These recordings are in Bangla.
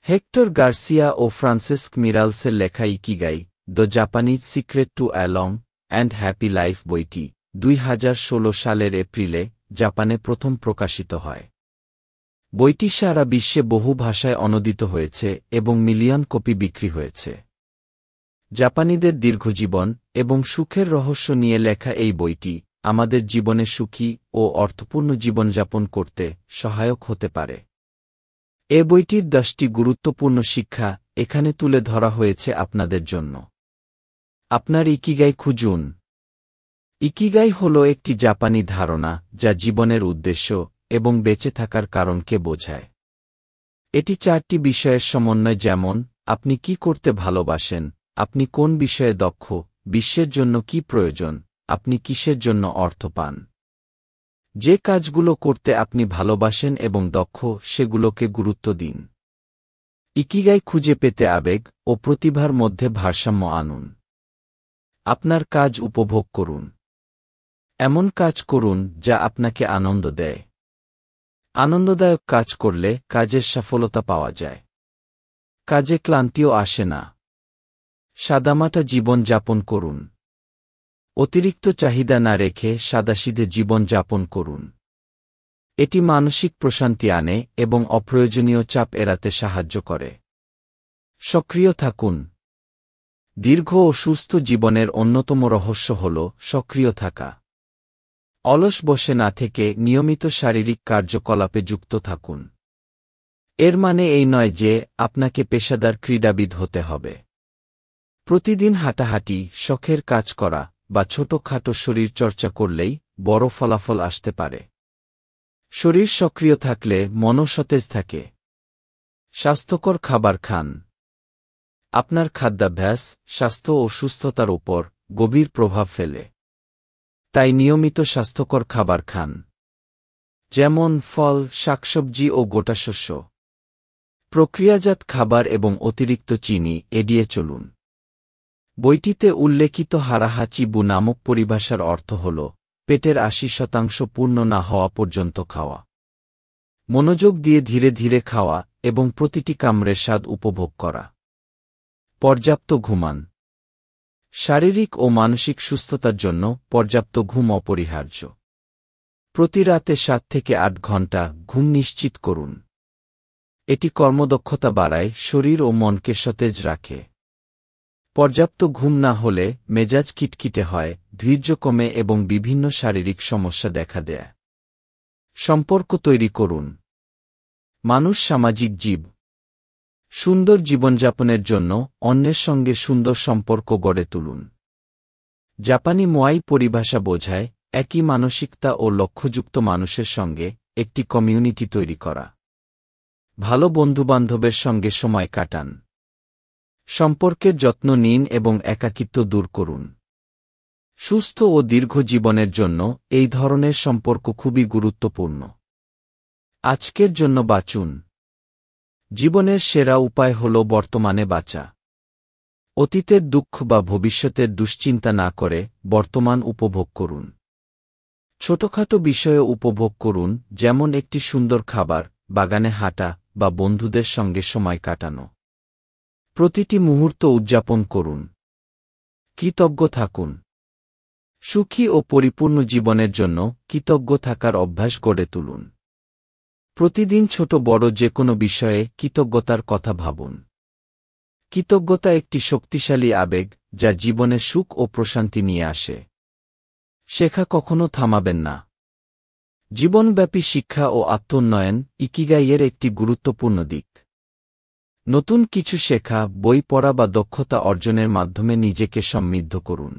হেক্টর গার্সিয়া ও ফ্রান্সিস্ক মিরালসের লেখা Ikigai the Japanese secret to a long and happy life বইটি 2016 সালের এপ্রিলে জাপানে প্রথম প্রকাশিত হয়। বইটি সারা বিশ্বে বহু ভাষায় অনূদিত হয়েছে এবং মিলিয়ন কপি বিক্রি হয়েছে। জাপানিদের দীর্ঘজীবন এবং সুখের রহস্য নিয়ে লেখা এই বইটি আমাদের জীবনে সুখী ও অর্থপূর্ণ জীবনযাপন করতে সহায়ক হতে পারে। এ বইটির 10টি গুরুত্বপূর্ণ শিক্ষা এখানে তুলে ধরা হয়েছে আপনাদের জন্য। আপনার ইকিগাই খুঁজুন। ইকিগাই হল একটি জাপানি ধারণা যা জীবনের উদ্দেশ্য এবং বেঁচে থাকার কারণকে বোঝায়। এটি 4টি বিষয়ের সমন্বয়, যেমন আপনি কি করতে ভালোবাসেন, আপনি কোন বিষয়ে দক্ষ, বিশ্বের জন্য কি প্রয়োজন, আপনি কিসের জন্য অর্থ পান। যে কাজগুলো করতে আপনি ভালোবাসেন এবং দক্ষ সেগুলোকে গুরুত্ব দিন। ইকিগাই খুঁজে পেতে আবেগ ও প্রতিভার মধ্যে ভারসাম্য আনুন। আপনার কাজ উপভোগ করুন। এমন কাজ করুন যা আপনাকে আনন্দ দেয়। আনন্দদায়ক কাজ করলে কাজের সফলতা পাওয়া যায়। কাজে ক্লান্তিও আসে না। সাদামাটা জীবন যাপন করুন। অতিরিক্ত চাহিদা না রেখে সাদাসিধে জীবন যাপন করুন। এটি মানসিক প্রশান্তি আনে এবং অপ্রয়োজনীয় চাপ এড়াতে সাহায্য করে। সক্রিয় থাকুন। দীর্ঘ ও সুস্থ জীবনের অন্যতম রহস্য হল সক্রিয় থাকা। অলস বসে না থেকে নিয়মিত শারীরিক কার্যকলাপে যুক্ত থাকুন। এর মানে এই নয় যে আপনাকে পেশাদার ক্রীড়াবিদ হতে হবে। প্রতিদিন হাঁটাহাঁটি, শখের কাজ করা বা ছোটখাটো শরীর চর্চা করলেই বড় ফলাফল আসতে পারে। শরীর সক্রিয় থাকলে মনও সতেজ থাকে। স্বাস্থ্যকর খাবার খান। আপনার খাদ্যাভ্যাস স্বাস্থ্য ও সুস্থতার উপর গভীর প্রভাব ফেলে। তাই নিয়মিত স্বাস্থ্যকর খাবার খান, যেমন ফল, শাকসবজি ও গোটাশস্য। প্রক্রিয়াজাত খাবার এবং অতিরিক্ত চিনি এড়িয়ে চলুন। বইটিতে উল্লেখিত হারাহাচি বু নামক পরিভাষার অর্থ হল পেটের 80% পূর্ণ না হওয়া পর্যন্ত খাওয়া। মনোযোগ দিয়ে ধীরে ধীরে খাওয়া এবং প্রতিটি কামড়ের স্বাদ উপভোগ করা। পর্যাপ্ত ঘুমান। শারীরিক ও মানসিক সুস্থতার জন্য পর্যাপ্ত ঘুম অপরিহার্য। প্রতি রাতে 7 থেকে 8 ঘণ্টা ঘুম নিশ্চিত করুন। এটি কর্মদক্ষতা বাড়ায়, শরীর ও মনকে সতেজ রাখে। পর্যাপ্ত ঘুম না হলে মেজাজ খিটখিটে হয়, ধৈর্য কমে এবং বিভিন্ন শারীরিক সমস্যা দেখা দেয়। সম্পর্ক তৈরি করুন। মানুষ সামাজিক জীব। সুন্দর জীবনযাপনের জন্য অন্যের সঙ্গে সুন্দর সম্পর্ক গড়ে তুলুন। জাপানি মোয়াই পরিভাষা বোঝায় একই মানসিকতা ও লক্ষ্যযুক্ত মানুষের সঙ্গে একটি কমিউনিটি তৈরি করা। ভালো বন্ধুবান্ধবের সঙ্গে সময় কাটান। সম্পর্কের যত্ন নিন এবং একাকিত্ব দূর করুন। সুস্থ ও দীর্ঘ জীবনের জন্য এই ধরনের সম্পর্ক খুবই গুরুত্বপূর্ণ। আজকের জন্য বাঁচুন। জীবনের সেরা উপায় হল বর্তমানে বাঁচা। অতীতের দুঃখ বা ভবিষ্যতের দুশ্চিন্তা না করে বর্তমান উপভোগ করুন। ছোটখাটো বিষয়ে উপভোগ করুন, যেমন একটি সুন্দর খাবার, বাগানে হাঁটা বা বন্ধুদের সঙ্গে সময় কাটানো। প্রতিটি মুহূর্ত উদযাপন করুন। কৃতজ্ঞ থাকুন। সুখী ও পরিপূর্ণ জীবনের জন্য কৃতজ্ঞ থাকার অভ্যাস গড়ে তুলুন। প্রতিদিন ছোট বড় যে কোনো বিষয়ে কৃতজ্ঞতার কথা ভাবুন। কৃতজ্ঞতা একটি শক্তিশালী আবেগ যা জীবনে সুখ ও প্রশান্তি নিয়ে আসে। শেখা কখনো থামাবেন না। জীবনব্যাপী শিক্ষা ও আত্মোন্নয়ন ইকিগাইয়ের একটি গুরুত্বপূর্ণ দিক। নতুন কিছু শেখা, বই পড়া বা দক্ষতা অর্জনের মাধ্যমে নিজেকে সমৃদ্ধ করুন।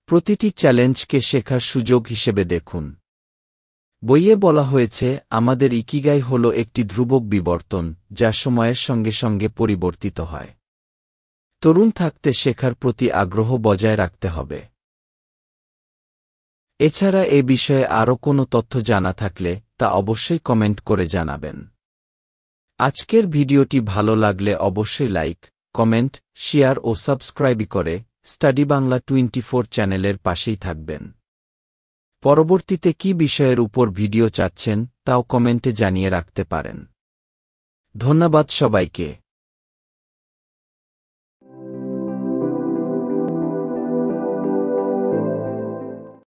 প্রতিটি চ্যালেঞ্জকে শেখার সুযোগ হিসেবে দেখুন। বইয়ে বলা হয়েছে আমাদের ইকিগাই হল একটি ধ্রুবক বিবর্তন যা সময়ের সঙ্গে সঙ্গে পরিবর্তিত হয়। তরুণ থাকতে শেখার প্রতি আগ্রহ বজায় রাখতে হবে। এছাড়া এ বিষয়ে আরও কোনো তথ্য জানা থাকলে তা অবশ্যই কমেন্ট করে জানাবেন। আজকের ভিডিওটি ভালো লাগলে অবশ্যই লাইক, কমেন্ট, শেয়ার ও সাবস্ক্রাইব করে স্টাডি বাংলা 24 চ্যানেলের পাশেই থাকবেন। পরবর্তীতে কী বিষয়ের উপর ভিডিও চাচ্ছেন তাও কমেন্টে জানিয়ে রাখতে পারেন। ধন্যবাদ সবাইকে।